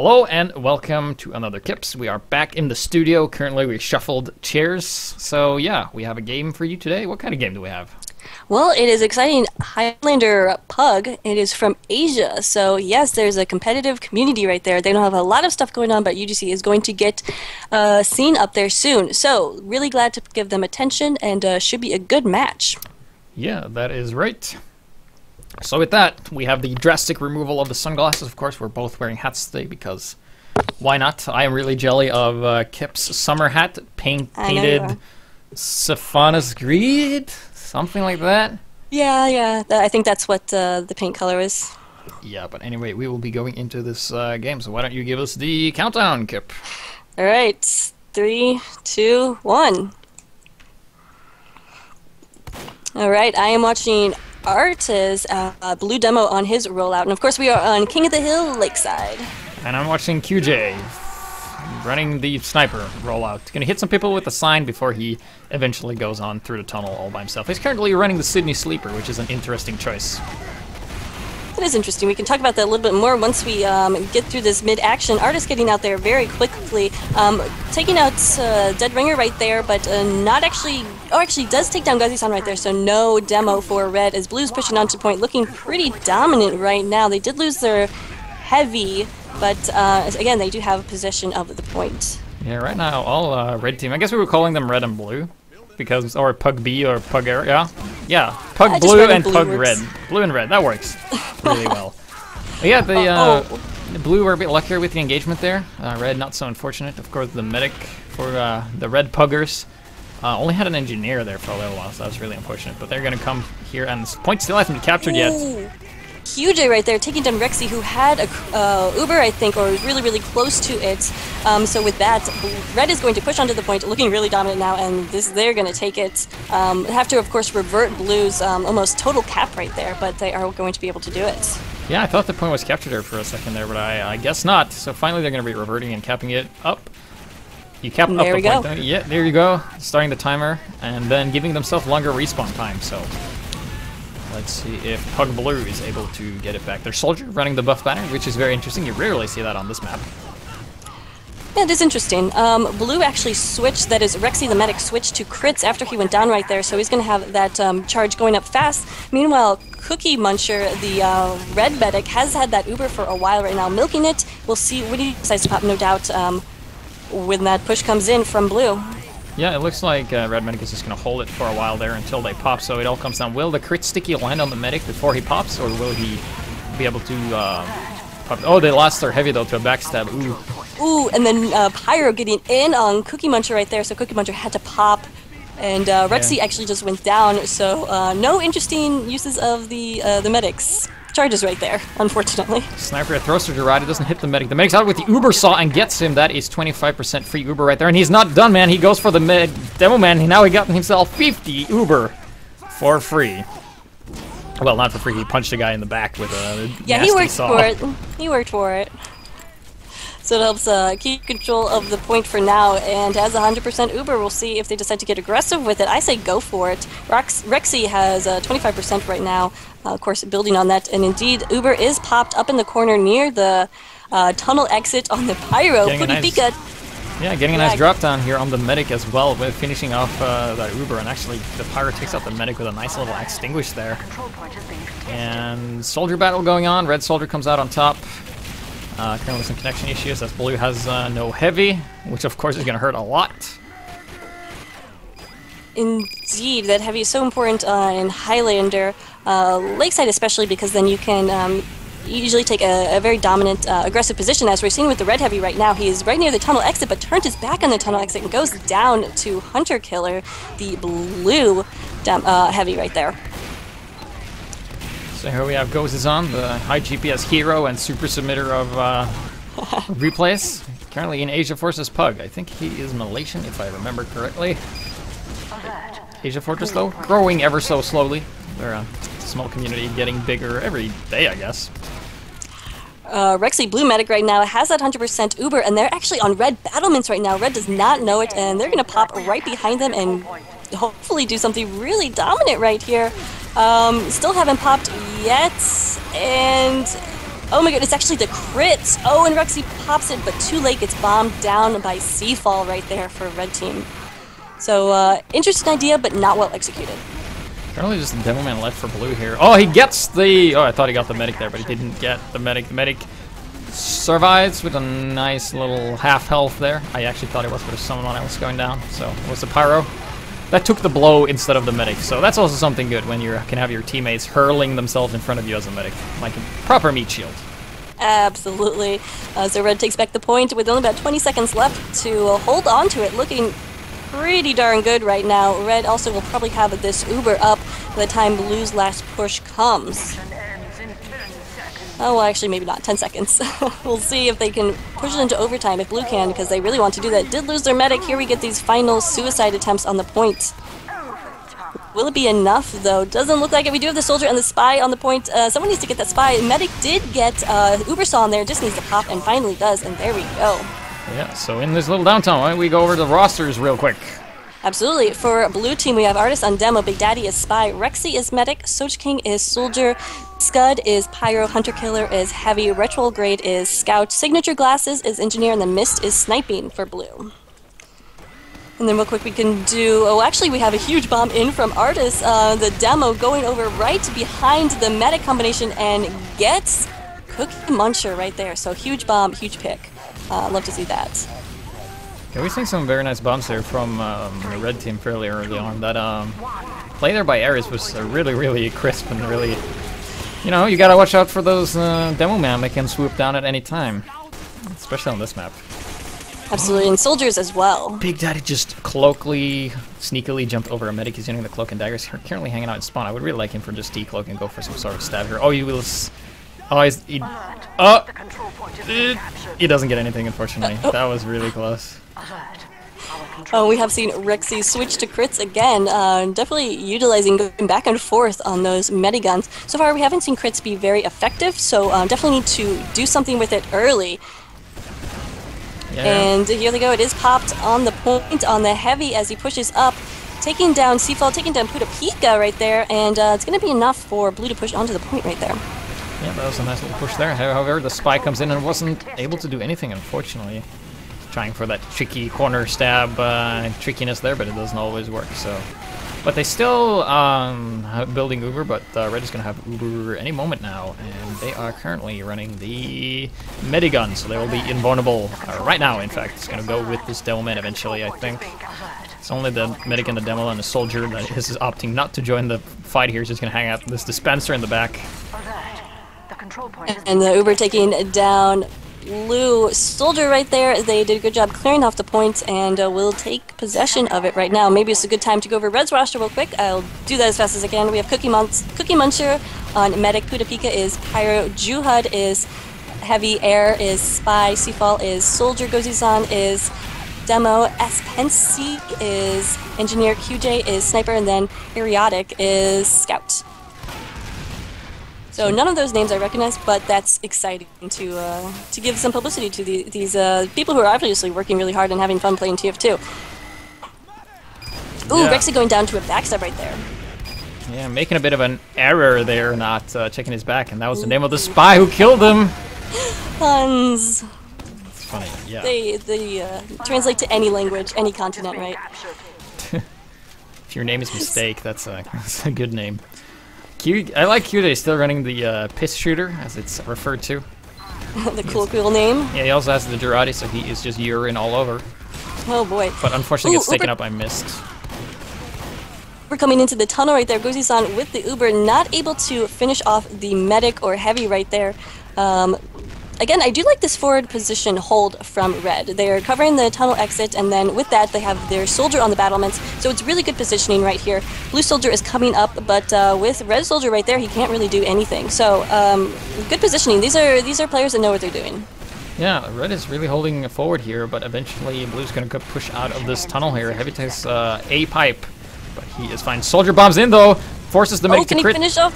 Hello and welcome to another KiPS. We are back in the studio. Currently we shuffled chairs. So yeah, we have a game for you today. What kind of game do we have? Well, it is exciting. Highlander Pug. It is from Asia. So yes, there's a competitive community right there. They don't have a lot of stuff going on, but UGC is going to get seen up there soon. So really glad to give them attention, and should be a good match. Yeah, that is right. So with that, we have the drastic removal of the sunglasses. Of course, we're both wearing hats today because why not? I am really jelly of KiPS summer hat, painted Siphonis Greed, something like that. Yeah. I think that's what the paint color is. Yeah, but anyway, we will be going into this game. So why don't you give us the countdown, Kip? All right, 3, 2, 1. All right, I am watching Art's blue demo on his rollout, and of course we are on King of the Hill, Lakeside. And I'm watching QJ running the sniper rollout. Gonna hit some people with the sign before he eventually goes on through the tunnel all by himself. He's currently running the Sydney Sleeper, which is an interesting choice. It is interesting. We can talk about that a little bit more once we get through this mid-action. Artist getting out there very quickly, taking out Dead Ringer right there, but not actually... Oh, actually does take down Gazi-san right there, so no demo for Red, as Blue's pushing onto point, looking pretty dominant right now. They did lose their heavy, but again, they do have possession of the point. Yeah, right now, all Red team, I guess we were calling them Red and Blue, because, or Pug B or Pug Air, yeah, Pug Blue and Pug Red. Blue and Red, that works really well. But yeah, the Blue were a bit luckier with the engagement there. Red, not so unfortunate. Of course, the medic for the Red Puggers only had an engineer there for a little while, so that was really unfortunate. But they're going to come here, and this point still hasn't been captured yet. QJ right there taking down Rexy, who had a Uber, I think, or was really close to it. So with that, Red is going to push onto the point, looking really dominant now, and they're going to take it. Have to, of course, revert Blue's almost total cap right there, but they are going to be able to do it. Yeah, I thought the point was captured there for a second there, but I guess not. So finally they're going to be reverting and capping it up. You cap up the point. There we go. Yeah, there you go. Starting the timer, and then giving themselves longer respawn time, so... Let's see if Pug Blue is able to get it back. Their soldier running the buff banner, which is very interesting. You rarely see that on this map. Yeah, it is interesting. Blue actually switched, that is, Rexy the medic switched to crits after he went down right there, so he's going to have that charge going up fast. Meanwhile, Cookie Muncher, the red medic, has had that Uber for a while right now, milking it. We'll see when he decides to pop, no doubt, when that push comes in from Blue. Yeah, it looks like Red Medic is just going to hold it for a while there until they pop, so it all comes down. Will the crit sticky land on the Medic before he pops, or will he be able to pop? Oh, they lost their heavy, though, to a backstab. Ooh, and then Pyro getting in on Cookie Muncher right there, so Cookie Muncher had to pop, and Rexy actually just went down, so no interesting uses of the Medics. Charges right there, unfortunately. Sniper at throws to Gerard, it doesn't hit the medic. The medic's out with the Uber saw and gets him. That is 25% free Uber right there. And he's not done, man. He goes for the demo man. Now he got himself 50 Uber for free. Well, not for free. He punched a guy in the back with a nasty saw. For it. He worked for it. So it helps keep control of the point for now, and has 100% Uber. We'll see if they decide to get aggressive with it. I say go for it. Rexy has 25% right now, of course, building on that. And indeed, Uber is popped up in the corner near the tunnel exit on the Pyro. Yeah, getting a nice drop down here on the medic as well, with finishing off that Uber. And actually, the Pyro takes out the medic with a nice little extinguish there. And soldier battle going on. Red soldier comes out on top. Currently with some connection issues as Blue has no heavy, which of course is going to hurt a lot. Indeed, that heavy is so important in Highlander, Lakeside especially, because then you can usually take a very dominant, aggressive position, as we're seeing with the red heavy right now. He is right near the tunnel exit, but turned his back on the tunnel exit and goes down to Hunter Killer, the Blue heavy right there. So here we have Gozizan, the high GPS hero and super submitter of replays. Currently in Asiafortress Pug. I think he is Malaysian, if I remember correctly. Asiafortress, though, growing ever so slowly. They're a small community, getting bigger every day, I guess. Rexy Blue Medic right now has that 100% Uber, and they're actually on Red battlements right now. Red does not know it, and they're going to pop right behind them and hopefully do something really dominant right here. Still haven't popped yet, and Oh my god, it's actually the crits. Oh, and Rexy pops it, but too late. Gets bombed down by Seafall right there for red team. So, interesting idea, but not well executed. Currently just the Demo Man left for blue here. Oh, he gets the... Oh, I thought he got the medic there, but he didn't get the medic. The medic survives with a nice little half health there. I actually thought it was, but there's someone else going down. So, it was the Pyro. That took the blow instead of the medic. So that's also something good when you can have your teammates hurling themselves in front of you as a medic. Like a proper meat shield. Absolutely. So Red takes back the point with only about 20 seconds left to hold on to it. Looking pretty darn good right now. Red also will probably have this Uber up by the time Blue's last push comes. Oh, well, actually, maybe not. 10 seconds. We'll see if they can push it into overtime, if Blue can, because they really want to do that. Did lose their medic. Here we get these final suicide attempts on the point. Will it be enough, though? Doesn't look like it. We do have the soldier and the spy on the point. Someone needs to get that spy. Medic did get Ubersaw in there. Just needs to pop, and finally does, and there we go. Yeah, so in this little downtown, why don't we go over the rosters real quick? Absolutely. For blue team, we have Artist on demo, Big Daddy is spy, Rexy is medic, Soch King is soldier, Scud is pyro, Hunter Killer is heavy, Retrograde is scout, Signature Glasses is engineer, and the Mist is sniping for blue. And then real quick we can do, oh actually we have a huge bomb in from Artist, the demo going over right behind the medic combination and gets Cookie Muncher right there. So huge bomb, huge pick. Love to see that. Yeah, we've seen some very nice bombs there from the red team fairly early on. That play there by Ares was really, really crisp and really, you know, you gotta watch out for those demo man that can swoop down at any time, especially on this map. Absolutely, and soldiers as well. Big Daddy just sneakily jumped over a medic. He's using the cloak and daggers. Currently hanging out in spawn. I would really like him for just decloak and go for some sort of stab here. Oh, he will. Oh, he doesn't get anything, unfortunately. That was really close. Oh, we have seen Rexy switch to crits again, definitely utilizing going back and forth on those mediguns. So far, we haven't seen crits be very effective, so definitely need to do something with it early. Yeah. And here they go, it is popped on the point on the heavy as he pushes up, taking down Seafall, taking down Puta Pika right there, and it's going to be enough for Blue to push onto the point right there. Yeah, that was a nice little push there. However, the spy comes in and wasn't able to do anything, unfortunately. Trying for that tricky corner stab trickiness there, but it doesn't always work. So, but they still building Uber, but Red is going to have Uber any moment now, and they are currently running the Medigun, so they will be invulnerable right now. In fact, it's going to go with this Demo Man eventually, I think. It's only the medic and the demo and the soldier that is opting not to join the fight here. He's just going to hang out this dispenser in the back. And the Uber taking down Blue soldier right there. They did a good job clearing off the points and will take possession of it right now. Maybe it's a good time to go over Red's roster real quick. I'll do that as fast as I can. We have Cookie Muncher on medic. Puta Pika is pyro. Juhud is heavy. Air is spy. Seafall is soldier. Gozizan is demo. Espensi is engineer. QJ is sniper, and then Eriotic is scout. So none of those names I recognize, but that's exciting to give some publicity to these people who are obviously working really hard and having fun playing TF2. Ooh, yeah. Rexy going down to a backstab right there. Yeah, making a bit of an error there, not checking his back, and that was the name of the spy who killed him. Puns. It's funny, yeah. They translate to any language, any continent, right? If your name is Mistake, that's a good name. I like QJ still running the piss shooter, as it's referred to. The cool name. Yeah, he also has the Durati, so he is just urine all over. Oh boy. But unfortunately gets taken up by Mist. We're coming into the tunnel right there. Gozi-san with the Uber, not able to finish off the medic or heavy right there. Again, I do like this forward position hold from Red. They're covering the tunnel exit, and then with that, they have their soldier on the battlements, so it's really good positioning right here. Blue soldier is coming up, but with Red soldier right there, he can't really do anything. So, good positioning. These are players that know what they're doing. Yeah, Red is really holding forward here, but eventually Blue's going to push out of this tunnel here. Heavy takes a pipe, but he is fine. Soldier bombs in, though, forces the medic to crit. Can he finish off?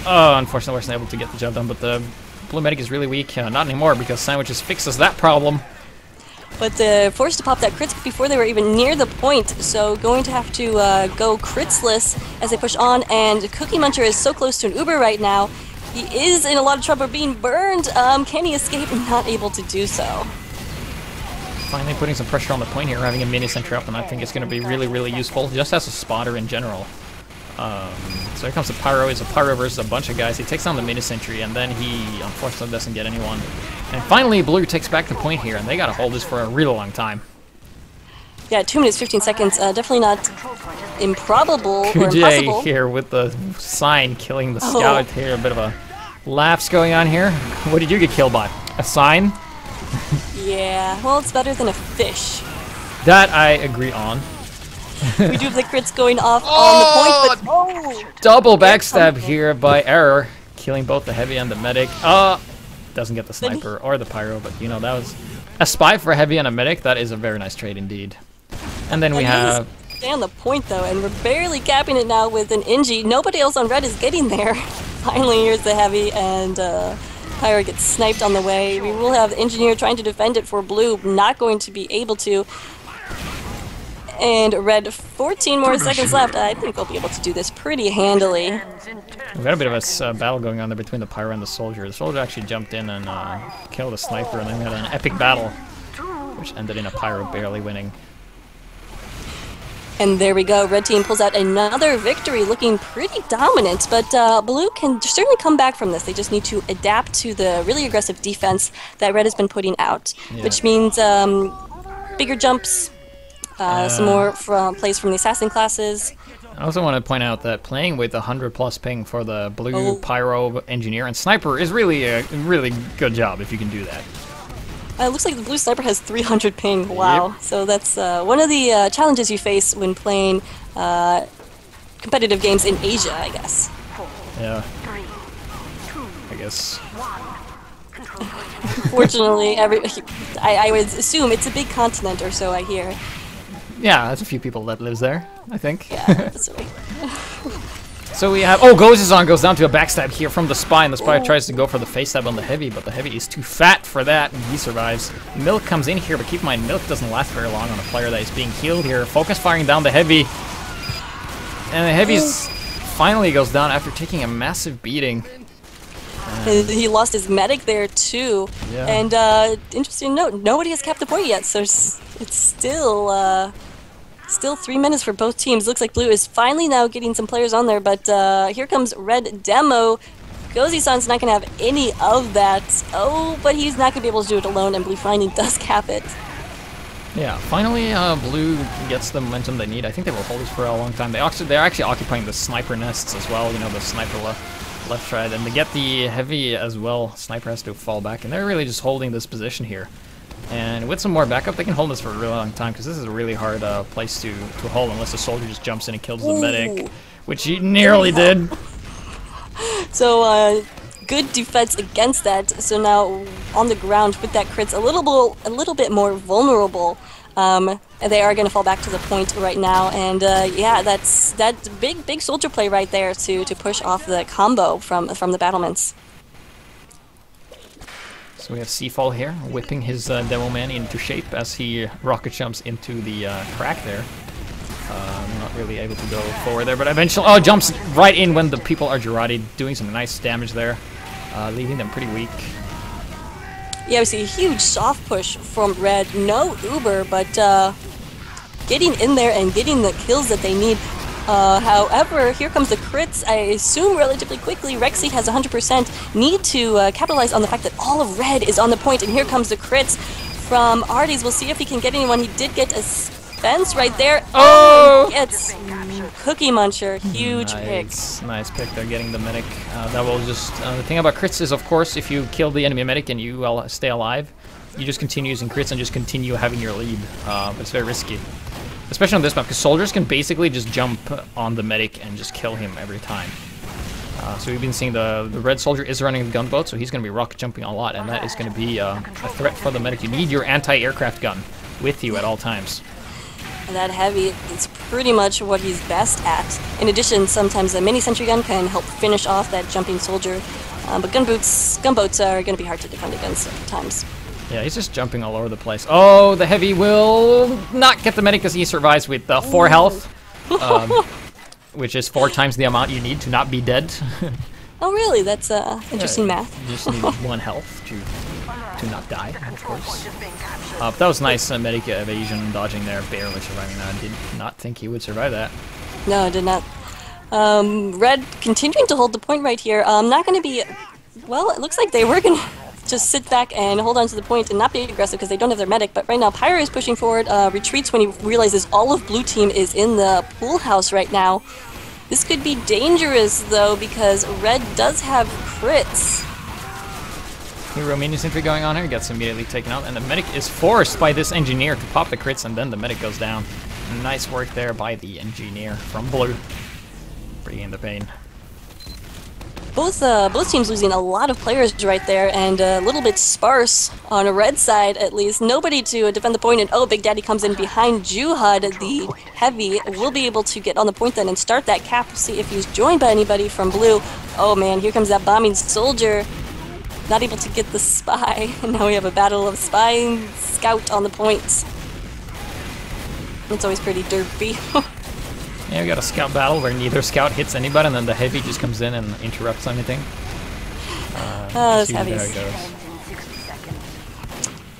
Oh, unfortunately, wasn't able to get the job done, but the Blue medic is really weak. Not anymore, because Sandwiches fixes that problem. But forced to pop that crits before they were even near the point, so going to have to go critsless as they push on, and Cookie Muncher is so close to an Uber right now. He is in a lot of trouble being burned. Can he escape? Not able to do so. Finally putting some pressure on the point here, having a mini sentry up, and I think it's going to be really, really useful, just as a spotter in general. So here comes the Pyro. It's a Pyro versus a bunch of guys. He takes down the mini sentry, and then he unfortunately doesn't get anyone. And finally, Blue takes back the point here, and they got to hold this for a really long time. Yeah, 2 minutes, 15 seconds. Definitely not improbable or Jay impossible. here with the sign killing the scout here. A bit of a lapse going on here. What did you get killed by? A sign? Yeah, well, it's better than a fish. That I agree on. We do have the crits going off on the point, but double backstab here by Error, killing both the heavy and the medic. Doesn't get the sniper or the pyro, but you know, that was a spy for a heavy and a medic. That is a very nice trade indeed. And then we have... Stay on the point though, and we're barely capping it now with an Inji. Nobody else on red is getting there. Finally, here's the heavy, and Pyro gets sniped on the way. We will have the Engineer trying to defend it for blue, not going to be able to. And red, 14 more seconds left. I think they'll be able to do this pretty handily. We've got a bit of a battle going on there between the pyro and the soldier. The soldier actually jumped in and killed the sniper, and then we had an epic battle, which ended in a pyro barely winning. And there we go. Red team pulls out another victory, looking pretty dominant. But blue can certainly come back from this. They just need to adapt to the really aggressive defense that red has been putting out, which means bigger jumps, some more plays from the assassin classes. I also want to point out that playing with 100+ ping for the blue pyro engineer and sniper is really a really good job if you can do that. It looks like the blue sniper has 300 ping. Wow. Yep. So that's one of the challenges you face when playing competitive games in Asia, I guess. Yeah. I guess. Fortunately, I would assume it's a big continent or so, I hear. Yeah, there's a few people that lives there, I think. Yeah, that's right. So we have, Gozizan goes down to a backstab here from the spy, and the spy tries to go for the face stab on the heavy, but the heavy is too fat for that, and he survives. Milk comes in here, but keep in mind, Milk doesn't last very long on a player that is being healed here. Focus firing down the heavy, and the heavy finally goes down after taking a massive beating. He lost his medic there too, yeah. And interesting note, nobody has capped the point yet, so it's still 3 minutes for both teams. Looks like blue is finally now getting some players on there, but here comes red demo. Gozi-san's not going to have any of that. Oh, but he's not going to be able to do it alone, and blue finally does cap it. Yeah, finally blue gets the momentum they need. I think they will hold this for a long time. They're actually occupying the sniper nests as well, you know, the sniper left side, and to get the heavy as well, sniper has to fall back, and they're really just holding this position here. And with some more backup, they can hold this for a really long time, because this is a really hard place to hold unless the soldier just jumps in and kills the medic, which he nearly did. So good defense against that. So now on the ground with that crits, a little bit more vulnerable. They are going to fall back to the point right now, and yeah, that's big soldier play right there to push off the combo from the battlements. So we have Seafall here, whipping his demo man into shape as he rocket jumps into the crack there. Not really able to go forward there, but eventually, jumps right in when the people are Girardi, doing some nice damage there, leaving them pretty weak. Yeah, we see a huge soft push from red. No Uber, but getting in there and getting the kills that they need. However, here comes the crits, I assume relatively quickly. Rexy has 100%. Need to capitalize on the fact that all of red is on the point, and here comes the crits from Arties. We'll see if he can get anyone. He did get a fence right there. Oh! It's Cookie Muncher. Huge pick. Nice pick there, getting the medic. That will just... the thing about crits is, of course, if you kill the enemy medic and you stay alive, you just continue using crits and just continue having your lead. It's very risky. Especially on this map, because soldiers can basically just jump on the medic and just kill him every time. So we've been seeing the red soldier is running the gunboat, so he's going to be rocket jumping a lot, and that is going to be a threat for the medic. You need your anti-aircraft gun with you at all times. And that heavy is pretty much what he's best at. In addition, sometimes a mini sentry gun can help finish off that jumping soldier, but gunboats are going to be hard to defend against at times. Yeah, he's just jumping all over the place. Oh, the heavy will not get the medic because he survives with 4 health, which is 4 times the amount you need to not be dead. Oh, really? That's interesting math. You just need 1 health to not die, of course. That was nice medic evasion dodging there, barely surviving that. I did not think he would survive that. No, I did not. Red continuing to hold the point right here. Not going to be... Well, it looks like they were going to just sit back and hold on to the point and not be aggressive because they don't have their medic. But right now, Pyro is pushing forward, retreats when he realizes all of blue team is in the pool house right now. This could be dangerous, though, because Red does have crits. Hero minions seem to be going on here, gets immediately taken out, and the medic is forced by this engineer to pop the crits, and then the medic goes down. Nice work there by the engineer from blue. Bringing the pain. Both teams losing a lot of players right there, and a little bit sparse on a red side at least. Nobody to defend the point, and oh, Big Daddy comes in behind Juhud, the heavy, will be able to get on the point then and start that cap. See if he's joined by anybody from blue. Oh man, here comes that bombing soldier. Not able to get the spy, and now we have a battle of spy and scout on the points. It's always pretty derpy. Yeah, we got a scout battle where neither scout hits anybody, and then the heavy just comes in and interrupts anything. Those heavies.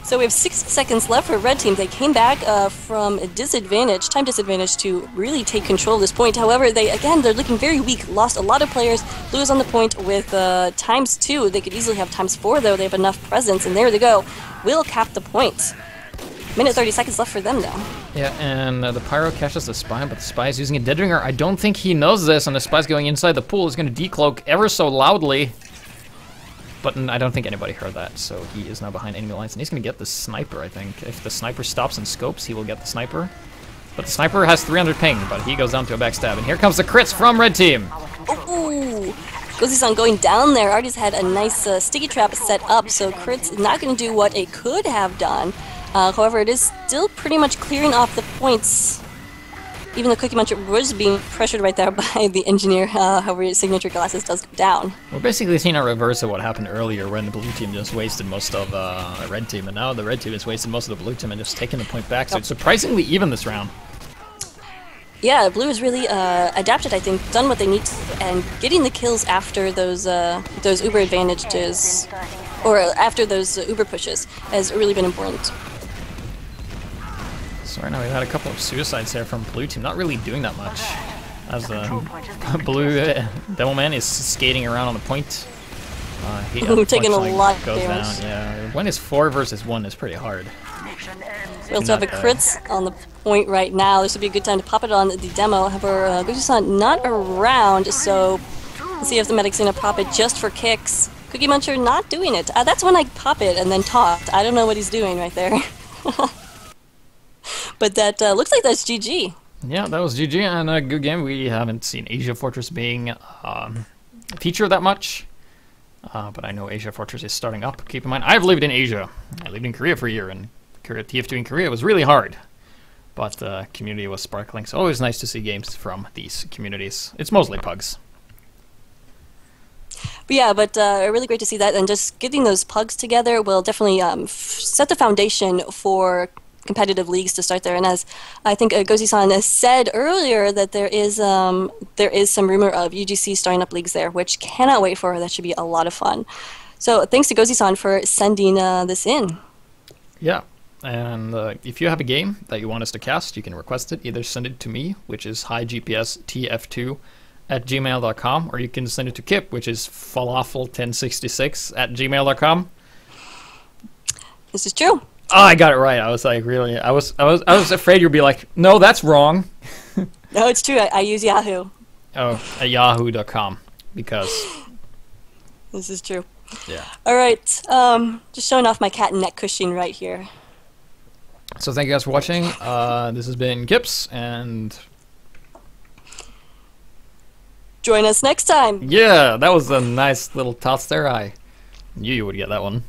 So we have 60 seconds left for red team. They came back from a disadvantage, time disadvantage, to really take control of this point. However, they're looking very weak. Lost a lot of players. Blue is on the point with ×2. They could easily have ×4 though. They have enough presence, and there they go. Will cap the point. Minute 30 seconds left for them though. Yeah, and the Pyro catches the Spy, but the Spy is using a Dead Ringer. I don't think he knows this, and the Spy's going inside the pool. He's going to decloak ever so loudly. But I don't think anybody heard that, so he is now behind enemy lines, and he's going to get the Sniper, I think. If the Sniper stops and scopes, he will get the Sniper. But the Sniper has 300 ping, but he goes down to a backstab, and here comes the crits from red team. Ooh! Gozisan going down there. Artie's had a nice sticky trap set up, so crits not going to do what it could have done. However, it is still pretty much clearing off the points. Even though Cookie Muncher was being pressured right there by the engineer, however, his signature glasses does go down. We're basically seeing a reverse of what happened earlier when the blue team just wasted most of the red team, and now the red team has wasted most of the blue team and just taking the point back, so it's surprisingly even this round. Yeah, blue has really adapted, I think, done what they need to, and getting the kills after those uber advantages, or after those uber pushes, has really been important. So right now we've had a couple of suicides there from blue team, not really doing that much. As the blue Devilman is skating around on the point. He taking a lot of goes damage. down. Yeah, when is 4 versus 1 is pretty hard. We also have a crits on the point right now. This would be a good time to pop it on the demo. However, Gojisan not around, so let's see if the medic's gonna pop it just for kicks. Cookie Muncher not doing it. That's when I pop it and then taunt. I don't know what he's doing right there. But that looks like that's GG. Yeah, that was GG, and a good game. We haven't seen Asiafortress being featured that much, but I know Asiafortress is starting up. Keep in mind, I've lived in Asia. I lived in Korea for a year, and TF2 in Korea was really hard, but the community was sparkling, so always nice to see games from these communities. It's mostly pugs. But yeah, really great to see that, and just getting those pugs together will definitely set the foundation for competitive leagues to start there. And as I think Gozi-san said earlier, that there is some rumor of UGC starting up leagues there, which cannot wait for. That should be a lot of fun. So thanks to Gozi-san for sending this in. Yeah, and if you have a game that you want us to cast, you can request it. Either send it to me, which is hightf2@gmail.com, or you can send it to Kip, which is falafel1066@gmail.com. This is true. Oh, I got it right. I was like, really? I was afraid you'd be like, no, that's wrong. No, it's true. I use Yahoo. Oh, at yahoo.com, because this is true. Yeah. All right. Just showing off my cat and neck cushion right here. So thank you guys for watching. This has been KiPS, and join us next time. Yeah, that was a nice little toss there. I knew you would get that one.